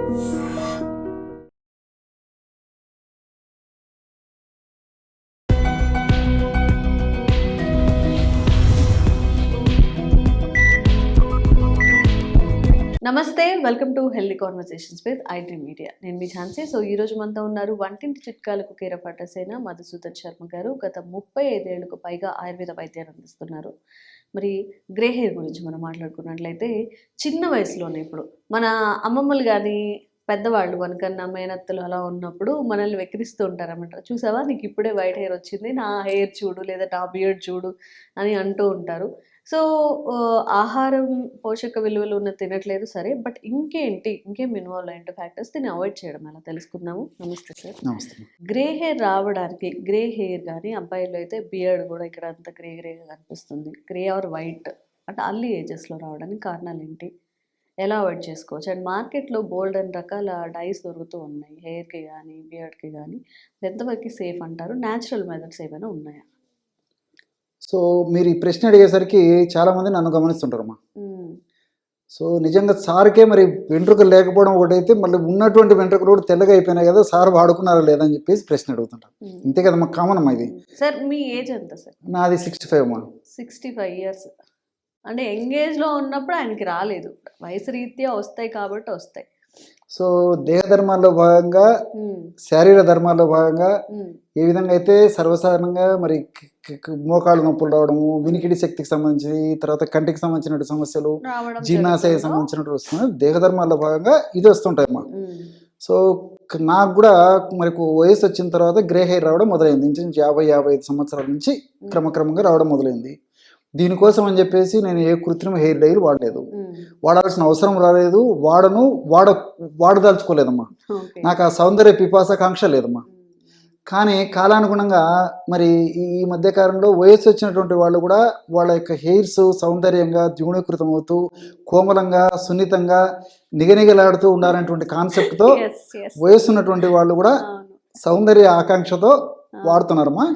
నమస్తే, welcome to healthy conversations with iDream media. నేను మీ Jhansi. So ఈ రోజు మనతో ఉన్నారు వంటింటి చిట్కాలకు కేర్ ఆఫ్ అడ్రస్ అయిన మధుసూదన్ శర్మ గారు. గత 35 ఏళ్లకు పైగా ఆయుర్వేద వైద్యాన్ని అందిస్తున్నారు. మరి గ్రే హెయిర్ గురించి మనం మాట్లాడుకున్నట్లయితే చిన్న వయసులోనే ఇప్పుడు మన అమ్మమ్మలు కానీ పెద్దవాళ్ళు మనకన్నా మేనత్తలు అలా ఉన్నప్పుడు మనల్ని వెక్కిరిస్తూ ఉంటారన్నమాట. చూసావా, నీకు ఇప్పుడే వైట్ హెయిర్ వచ్చింది, నా హెయిర్ చూడు లేదా నా బియర్డ్ చూడు అని అంటూ ఉంటారు. సో ఆహారం పోషక విలువలు ఉన్న తినట్లేదు సరే, బట్ ఇంకేం ఇన్వాల్వ్ అయ్యే ఫ్యాక్టర్స్ దీన్ని అవాయిడ్ చేయడం ఎలా తెలుసుకుందాము. నమస్తే సార్. నమస్తే. గ్రే హెయిర్ రావడానికి, గ్రే హెయిర్ కానీ అబ్బాయిలో అయితే బియర్డ్ కూడా ఇక్కడ అంతా గ్రేగా కనిపిస్తుంది, గ్రే ఆర్ వైట్ అంటే అర్లీ ఏజెస్లో రావడానికి కారణాలు ఏంటి, ఎలా అవాయిడ్ చేసుకోవచ్చు? అండ్ మార్కెట్లో బోల్డ్ అండ్ రకాల డైస్ దొరుకుతూ ఉన్నాయి హెయిర్కి కానీ బియర్డ్కి కానీ, ఎంతవరకు సేఫ్ అంటారు? న్యాచురల్ మెథడ్స్ ఏమైనా ఉన్నాయా? సో మీరు ఈ ప్రశ్న అడిగేసరికి చాలామంది నన్ను గమనిస్తుంటారమ్మా. సో నిజంగా సార్కే మరి వెంట్రుకలు లేకపోవడం ఒకటైతే, మళ్ళీ ఉన్నటువంటి వెంట్రుకలు కూడా తెల్లగా అయిపోయినాయి కదా, సార్ వాడుకున్నారా లేదని చెప్పేసి ప్రశ్న అడుగుతుంటారు. ఇంతే కదా మాకు కామన్ అమ్మా ఇది. సార్ మీ ఏజ్ ఎంత సార్? నాది 65 అమ్మా. 65 ఇయర్స్ అంటే యంగేజ్లో ఉన్నప్పుడు ఆయనకి రాలేదు, వయసు రీత్యా వస్తాయి కాబట్టి వస్తాయి. సో దేహ ధర్మాల్లో భాగంగా, శారీర ధర్మాల్లో భాగంగా ఏ విధంగా అయితే సర్వసాధారణంగా మరి మోకాళ్ళ నొప్పులు రావడము, వినికిడి శక్తికి సంబంధించి, తర్వాత కంటికి సంబంధించిన సమస్యలు, జీర్ణాశయ సంబంధించినట్టు వస్తున్నాయి, దేహ ధర్మాల్లో భాగంగా ఇది వస్తుంటాయి అమ్మా. సో నాకు కూడా మరి వయసు వచ్చిన తర్వాత గ్రే హెయిర్ రావడం మొదలైంది. ఇంచుమించు 50-55 సంవత్సరాల నుంచి క్రమక్రమంగా రావడం మొదలైంది. దీనికోసం అని చెప్పేసి నేను ఏ కృత్రిమ హెయిర్ డైలు వాడలేదు, వాడాల్సిన అవసరం రాలేదు, వాడదలుచుకోలేదమ్మా. నాకు ఆ సౌందర్య పిపాసకాంక్ష లేదమ్మా. కానీ కాలానుగుణంగా మరి ఈ మధ్యకాలంలో వయసు వచ్చినటువంటి వాళ్ళు కూడా వాళ్ళ యొక్క హెయిర్స్ సౌందర్యంగా ద్విగుణీకృతం అవుతూ కోమలంగా సున్నితంగా నిగనిగలాడుతూ ఉండాలనేటువంటి కాన్సెప్ట్తో వయసు ఉన్నటువంటి వాళ్ళు కూడా సౌందర్య ఆకాంక్షతో వాడుతున్నారమ్మా.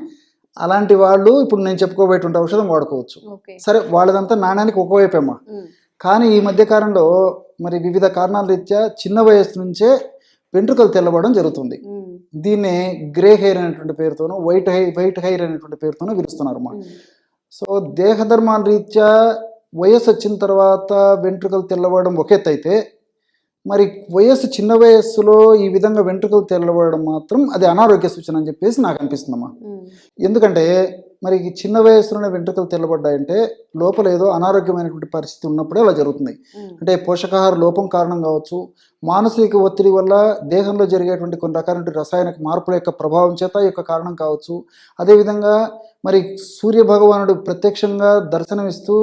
అలాంటి వాళ్ళు ఇప్పుడు నేను చెప్పుకోబోయేటువంటి ఔషధం వాడుకోవచ్చు. సరే, వాళ్ళదంతా నాణ్యానికి ఒకవైపేమ్మా. కానీ ఈ మధ్యకాలంలో మరి వివిధ కారణాల రీత్యా చిన్న వయసు నుంచే వెంట్రుకలు తెల్లబడడం జరుగుతుంది. దీన్నే గ్రే హెయిర్ అనేటువంటి పేరుతోనూ వైట్ హెయిర్ అనేటువంటి పేరుతోనూ పిలుస్తున్నారమ్మా. సో దేహధర్మాల రీత్యా వయసు వచ్చిన తర్వాత వెంట్రుకలు తెల్లబడడం ఒక ఎత్తు అయితే, మరి చిన్న వయస్సులో ఈ విధంగా వెంట్రుకలు తెల్లబడడం మాత్రం అది అనారోగ్య సూచన అని చెప్పేసి నాకు అనిపిస్తుందమ్మా. ఎందుకంటే మరి చిన్న వయస్సులోనే వెంట్రుకలు తెల్లబడ్డాయంటే లోపల ఏదో అనారోగ్యమైనటువంటి పరిస్థితి ఉన్నప్పుడే అలా జరుగుతుంది. అంటే పోషకాహార లోపం కారణం కావచ్చు, మానసిక ఒత్తిడి వల్ల దేహంలో జరిగేటువంటి కొన్ని రకాలైన రసాయనిక మార్పుల యొక్క ప్రభావం చేత ఈ యొక్క కారణం కావచ్చు. అదేవిధంగా మరి సూర్య భగవానుడు ప్రత్యక్షంగా దర్శనమిస్తూ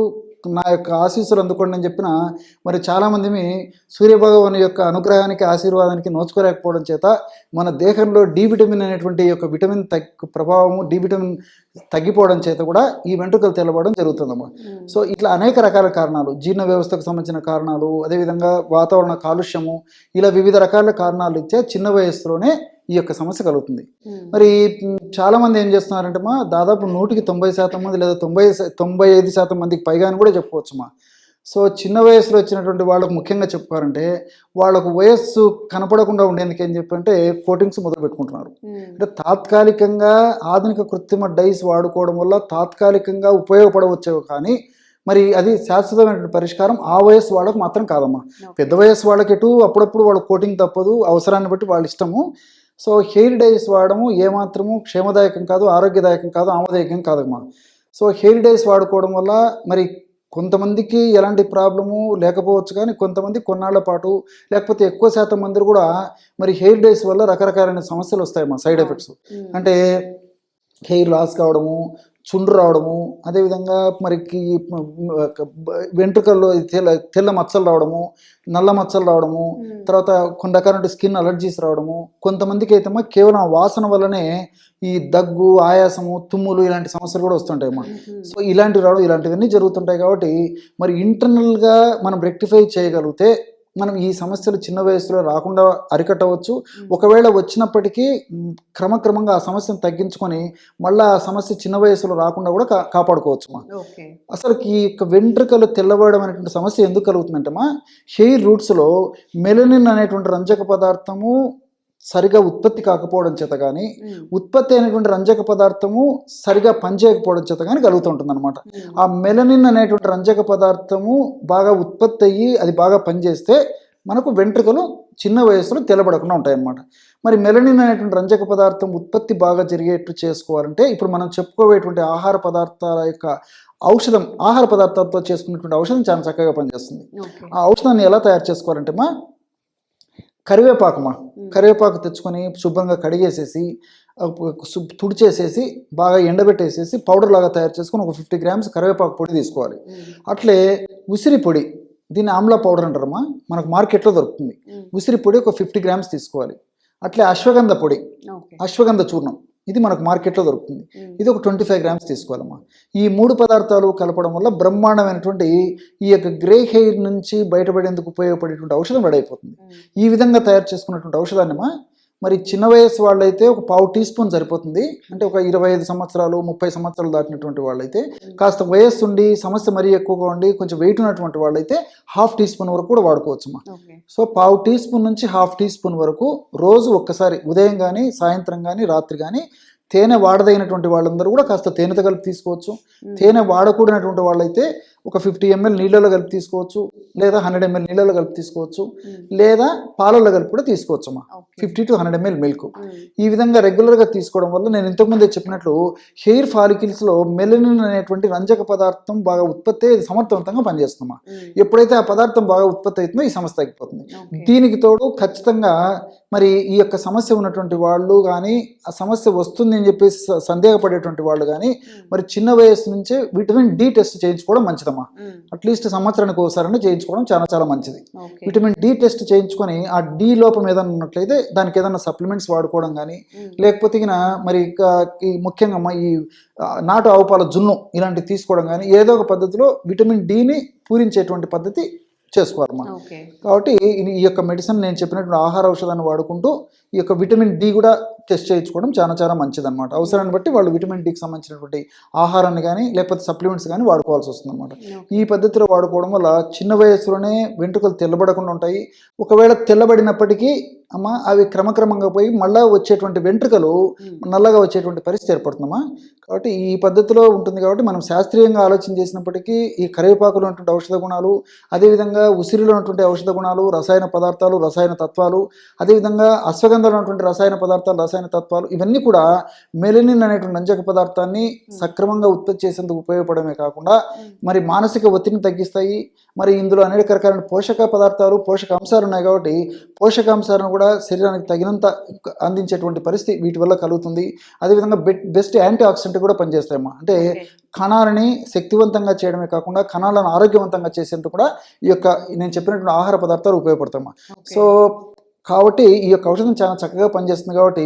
నా యొక్క ఆశీస్సులు అందుకోండి అని చెప్పిన మరి చాలామంది సూర్యభగవాని యొక్క అనుగ్రహానికి ఆశీర్వాదానికి నోచుకోలేకపోవడం చేత మన దేహంలో డి విటమిన్ అనేటువంటి యొక్క విటమిన్ ప్రభావము, డి విటమిన్ తగ్గిపోవడం చేత కూడా ఈ వెంట్రుకలు తెల్లబడడం జరుగుతుందమ్మా. సో ఇట్లా అనేక రకాల కారణాలు, జీర్ణ వ్యవస్థకు సంబంధించిన కారణాలు, అదేవిధంగా వాతావరణ కాలుష్యము, ఇలా వివిధ రకాల కారణాలు ఇచ్చే చిన్న వయస్సులోనే ఈ యొక్క సమస్య కలుగుతుంది. మరి చాలామంది ఏం చేస్తున్నారంటే దాదాపు 100% మంది లేదా 95% మందికి పైగా అని కూడా చెప్పుకోవచ్చుమా. సో చిన్న వయసులో వచ్చినటువంటి వాళ్ళకు ముఖ్యంగా చెప్పుకోవాలంటే వాళ్ళకు వయస్సు కనపడకుండా ఉండేందుకు ఏం చెప్పంటే కోటింగ్స్ మొదలు పెట్టుకుంటున్నారు. అంటే తాత్కాలికంగా ఆధునిక కృత్రిమ డైస్ వాడుకోవడం వల్ల తాత్కాలికంగా ఉపయోగపడవచ్చేవి, కానీ మరి అది శాశ్వతమైనటువంటి పరిష్కారం ఆ వయస్సు వాళ్ళకు మాత్రం కాదమ్మా. పెద్ద వయస్సు వాళ్ళకి అప్పుడప్పుడు వాళ్ళ కోటింగ్ తప్పదు, అవసరాన్ని బట్టి వాళ్ళ ఇష్టము. సో హెయిర్ డైస్ వాడము ఏమాత్రము క్షేమదాయకం కాదు, ఆరోగ్యదాయకం కాదు, ఆమోదయోగ్యం కాదమ్మా. సో హెయిర్ డైస్ వాడుకోవడం వల్ల మరి కొంతమందికి ఎలాంటి ప్రాబ్లము లేకపోవచ్చు, కానీ కొంతమంది కొన్నాళ్ల పాటు లేకపోతే ఎక్కువ శాతం మంది కూడా మరి హెయిర్ డైస్ వల్ల రకరకాలైన సమస్యలు వస్తాయమ్మా, సైడ్ ఎఫెక్ట్స్. అంటే హెయిర్ లాస్ కావడము, చుండ్రు రావడము, అదేవిధంగా మరికి వెంట్రుకల్లో తెల్ల మచ్చలు రావడము, నల్ల మచ్చలు రావడము, తర్వాత కొన్ని రకాల స్కిన్ అలర్జీస్ రావడము. కొంతమందికి అయితే కేవలం వాసన వల్లనే ఈ దగ్గు, ఆయాసము, తుమ్ములు ఇలాంటి సమస్యలు కూడా వస్తుంటాయమ్మా. సో ఇలాంటివి రావడం, ఇలాంటివన్నీ జరుగుతుంటాయి. కాబట్టి మరి ఇంటర్నల్గా మనం రెక్టిఫై చేయగలిగితే మనం ఈ సమస్యలు చిన్న వయసులో రాకుండా అరికట్టవచ్చు. ఒకవేళ వచ్చినప్పటికీ క్రమక్రమంగా ఆ సమస్యను తగ్గించుకొని మళ్ళీ ఆ సమస్య చిన్న వయసులో రాకుండా కూడా కాపాడుకోవచ్చు మా. అసలు ఈ యొక్క వెంట్రుకలు తెల్లబడడం అనేటువంటి సమస్య ఎందుకు కలుగుతుందంటే మా, హెయిర్ రూట్స్లో మెలనిన్ అనేటువంటి రంజక పదార్థము సరిగా ఉత్పత్తి కాకపోవడం చేత కానీ, ఉత్పత్తి అయినటువంటి రంజక పదార్థము సరిగా పనిచేయకపోవడం చేత కానీ కలుగుతుంటుంది అనమాట. ఆ మెలనిన్ అనేటువంటి రంజక పదార్థము బాగా ఉత్పత్తి అయ్యి అది బాగా పనిచేస్తే మనకు వెంట్రుకలు చిన్న వయసులో తెల్లబడకుండా ఉంటాయన్నమాట. మరి మెలనిన్ అనేటువంటి రంజక పదార్థం ఉత్పత్తి బాగా జరిగేట్టు చేసుకోవాలంటే ఇప్పుడు మనం చెప్పుకోవేటువంటి ఆహార పదార్థాల యొక్క ఔషధం, ఆహార పదార్థాలతో చేసుకున్నటువంటి ఔషధం చాలా చక్కగా పనిచేస్తుంది. ఆ ఔషధాన్ని ఎలా తయారు చేసుకోవాలంటే మా, కరివేపాకు తెచ్చుకొని శుభ్రంగా కడిగేసేసి తుడిచేసేసి బాగా ఎండబెట్టేసేసి పౌడర్ లాగా తయారు చేసుకొని ఒక 50 గ్రామ్స్ కరివేపాకు పొడి తీసుకోవాలి. అట్లే ఉసిరి పొడి, దీన్ని ఆమ్లా పౌడర్ అంటారమ్మా, మనకు మార్కెట్లో దొరుకుతుంది. ఉసిరి పొడి ఒక 50 గ్రామ్స్ తీసుకోవాలి. అట్లే అశ్వగంధ పొడి, అశ్వగంధ చూర్ణం, ఇది మనకు మార్కెట్లో దొరుకుతుంది. ఇది ఒక 25 గ్రామ్స్ తీసుకోవాలమ్మా. ఈ 3 పదార్థాలు కలపడం వల్ల బ్రహ్మాండమైనటువంటి ఈ యొక్క గ్రే హెయిర్ నుంచి బయటపడేందుకు ఉపయోగపడేటువంటి ఔషధం రెడీ అయిపోతుంది. ఈ విధంగా తయారు చేసుకున్నటువంటి ఔషధాన్ని మరి చిన్న వయసు వాళ్ళైతే ఒక 1/2 టీ స్పూన్ సరిపోతుంది. అంటే ఒక 25 సంవత్సరాలు 30 సంవత్సరాలు దాటినటువంటి వాళ్ళైతే, కాస్త వయస్సు ఉండి సమస్య మరీ ఎక్కువగా ఉండి కొంచెం వెయిట్ ఉన్నటువంటి వాళ్ళైతే 1/2 టీ స్పూన్ వరకు కూడా వాడుకోవచ్చమ్మా. సో 1/2 టీ స్పూన్ నుంచి 1/2 టీ స్పూన్ వరకు రోజు ఒక్కసారి ఉదయం కానీ సాయంత్రం కానీ రాత్రి కానీ తేనె వాడదగినటువంటి వాళ్ళందరూ కూడా కాస్త తేనెతో కలిపి తీసుకోవచ్చు. తేనె వాడకూడనటువంటి వాళ్ళైతే ఒక 50 ml నీళ్ళలో కలిపి తీసుకోవచ్చు, లేదా 100 ml నీళ్ళలో కలిపి తీసుకోవచ్చు, లేదా పాలల్లో కలిపి కూడా తీసుకోవచ్చు అమ్మా. 50 to 100 ml మిల్క్. ఈ విధంగా రెగ్యులర్గా తీసుకోవడం వల్ల నేను ఇంతకుముందే చెప్పినట్లు హెయిర్ ఫాలికిల్స్లో మెలనిన్ అనేటువంటి రంజక పదార్థం బాగా ఉత్పత్తి సమర్థవంతంగా పనిచేస్తుందమ్మా. ఎప్పుడైతే ఆ పదార్థం బాగా ఉత్పత్తి అవుతుందో ఈ సమస్య తగ్గిపోతుంది. దీనికి తోడు ఖచ్చితంగా మరి ఈ యొక్క సమస్య ఉన్నటువంటి వాళ్ళు కానీ, ఆ సమస్య వస్తుంది అని చెప్పేసి సందేహపడేటువంటి వాళ్ళు కానీ మరి చిన్న వయసు నుంచే విటమిన్ డి టెస్ట్ చేయించుకోవడం మంచిదమ్మా. అట్లీస్ట్ సంవత్సరానికి ఒకసారి చేయించుకోవడం చాలా చాలా మంచిది. విటమిన్ డి టెస్ట్ చేయించుకొని ఆ డి లోపం ఏదైనా ఉన్నట్లయితే దానికి ఏదైనా సప్లిమెంట్స్ వాడుకోవడం కానీ, లేకపోతే మరి ముఖ్యంగా ఈ నాటు ఆవుపాల జున్ను ఇలాంటివి తీసుకోవడం కానీ, ఏదో ఒక పద్ధతిలో విటమిన్ డిని పూరించేటువంటి పద్ధతి చేసుకోవాలమ్మా. కాబట్టి ఈ యొక్క మెడిసిన్ నేను చెప్పినటువంటి ఆహార ఔషధాన్ని వాడుకుంటూ ఈ యొక్క విటమిన్ డి కూడా టెస్ట్ చేయించుకోవడం చాలా చాలా మంచిది అనమాట. అవసరాన్ని బట్టి వాళ్ళు విటమిన్ డికి సంబంధించినటువంటి ఆహారాన్ని కానీ లేకపోతే సప్లిమెంట్స్ కానీ వాడుకోవాల్సి వస్తుంది అనమాట. ఈ పద్ధతిలో వాడుకోవడం వల్ల చిన్న వయసులోనే వెంట్రుకలు తెల్లబడకుండా ఉంటాయి. ఒకవేళ తెల్లబడినప్పటికీ అవి క్రమక్రమంగా పోయి మళ్ళీ వచ్చేటువంటి వెంట్రుకలు నల్లగా వచ్చేటువంటి పరిస్థితి ఏర్పడుతుందమ్మా. కాబట్టి ఈ పద్ధతిలో ఉంటుంది. కాబట్టి మనం శాస్త్రీయంగా ఆలోచన చేసినప్పటికీ ఈ కరివేపాకులో ఉన్నటువంటి ఔషధ గుణాలు, అదేవిధంగా ఉసిరిలో ఉన్నటువంటి ఔషధ గుణాలు, రసాయన పదార్థాలు, రసాయన తత్వాలు, అదేవిధంగా అశ్వగంధలో ఉన్నటువంటి రసాయన పదార్థాలు, రసాయన తత్వాలు ఇవన్నీ కూడా మెలనిన్ అనేటువంటి రంజక పదార్థాన్ని సక్రమంగా ఉత్పత్తి చేసేందుకు ఉపయోగపడమే కాకుండా మరి మానసిక ఒత్తిడిని తగ్గిస్తాయి. మరి ఇందులో అనేక రకాలైన పోషక పదార్థాలు, పోషకాంశాలు ఉన్నాయి. కాబట్టి పోషకాంశాలను కూడా శరీరానికి తగినంత అందించేటువంటి పరిస్థితి వీటి వల్ల కలుగుతుంది. అదేవిధంగా బెస్ట్ యాంటీ ఆక్సిడెంట్ కూడా పనిచేస్తాయమ్మా. అంటే కణాలని శక్తివంతంగా చేయడమే కాకుండా కణాలను ఆరోగ్యవంతంగా చేసేందుకు కూడా ఈ యొక్క నేను చెప్పినటువంటి ఆహార పదార్థాలు ఉపయోగపడతాయమ్మా. సో కాబట్టి ఈ యొక్క ఔషధం చాలా చక్కగా పనిచేస్తుంది. కాబట్టి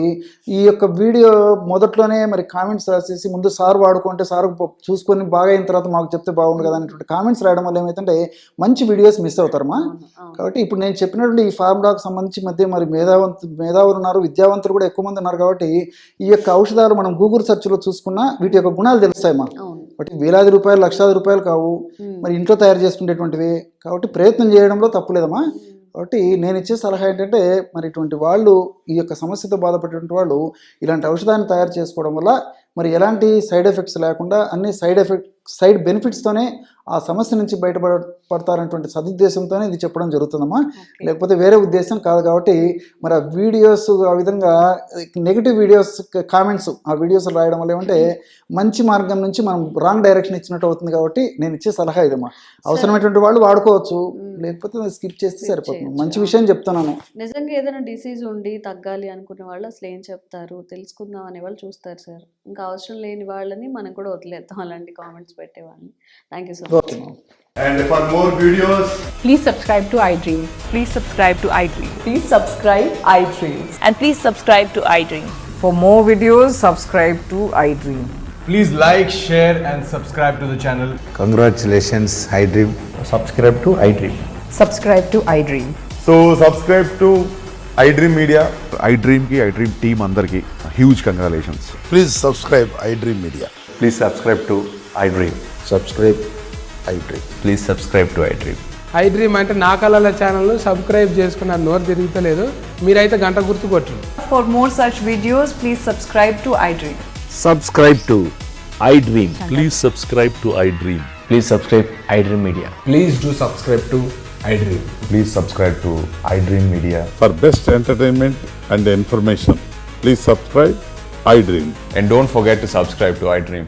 ఈ యొక్క వీడియో మొదట్లోనే మరి కామెంట్స్ రాసేసి ముందు సార్ వాడుకుంటే సార్ చూసుకొని బాగా అయిన తర్వాత మాకు చెప్తే బాగుండు కదా అనేటువంటి కామెంట్స్ రాయడం వల్ల ఏమైతుంటే మంచి వీడియోస్ మిస్ అవుతారమ్మా. కాబట్టి ఇప్పుడు నేను చెప్పినటువంటి ఈ ఫార్ములాకు సంబంధించి మధ్య మరి మేధావులు ఉన్నారు, విద్యావంతులు కూడా ఎక్కువ మంది ఉన్నారు. కాబట్టి ఈ యొక్క ఔషధాలు మనం గూగుల్ సెర్చ్లో చూసుకున్నా వీటి యొక్క గుణాలు తెలుస్తాయమ్మా. కాబట్టి వేలాది రూపాయలు, లక్షలాది రూపాయలు కావు, మరి ఇంట్లో తయారు చేసుకునేటువంటివి. కాబట్టి ప్రయత్నం చేయడంలో తప్పులేదమ్మా. కాబట్టి నేను ఇచ్చే సలహా ఏంటంటే మరి ఇటువంటి వాళ్ళు ఈ యొక్క సమస్యతో బాధపడేటువంటి వాళ్ళు ఇలాంటి ఔషధాన్ని తయారు చేసుకోవడం వల్ల మరి ఎలాంటి సైడ్ ఎఫెక్ట్స్ లేకుండా అన్ని సైడ్ బెనిఫిట్స్తోనే ఆ సమస్య నుంచి బయటపడతారనేటువంటి సదుద్దేశంతోనే ఇది చెప్పడం జరుగుతుందమ్మా. లేకపోతే వేరే ఉద్దేశం కాదు. కాబట్టి మరి ఆ వీడియోస్ ఆ విధంగా నెగిటివ్ వీడియోస్ కామెంట్స్ ఆ వీడియోస్ రాయడం వల్ల ఏమంటే మంచి మార్గం నుంచి మనం రాంగ్ డైరెక్షన్ ఇచ్చినట్టు అవుతుంది. కాబట్టి నేను ఇచ్చే సలహా ఇదమ్మా. అవసరమైనటువంటి వాళ్ళు వాడుకోవచ్చు, లేకపోతే స్కిప్ చేస్తే సరిపోతుంది. మంచి విషయం చెప్తున్నాను. నిజంగా ఏదైనా డిసీజ్ ఉండి తగ్గాలి అనుకునే వాళ్ళు అసలు ఏం చెప్తారు తెలుసుకుందాం అనే వాళ్ళు చూస్తారు సార్. ఇంకా అవసరం లేని వాళ్ళని మనం కూడా వదిలేద్దాం అలాంటి కామెంట్స్ పెట్టేవాళ్ళని. Thank you so much. And for more videos, please subscribe to iDream. Please subscribe to iDream. Please subscribe iDream. And please subscribe to iDream. For more videos, subscribe to iDream. please like, share and subscribe to the channel. Congratulations, iDream. Subscribe to iDream. Subscribe to iDream. So subscribe to iDream Media. iDream team అందరికి huge congratulations. Please subscribe iDream Media. Please subscribe to iDream. Subscribe iDream. Please subscribe to iDream. iDream అంటే నా కళల ఛానల్ను subscribe చేసుకున్న నోరు తిరుగుతలేదు, మీరైతే గంట గుర్తు కొట్టండి. For more such videos, please subscribe to iDream. Subscribe to iDream. Please subscribe to iDream. Please subscribe iDream Media. Please do subscribe to iDream. Please subscribe to iDream Media. For best entertainment and information, please subscribe iDream. And don't forget to subscribe to iDream.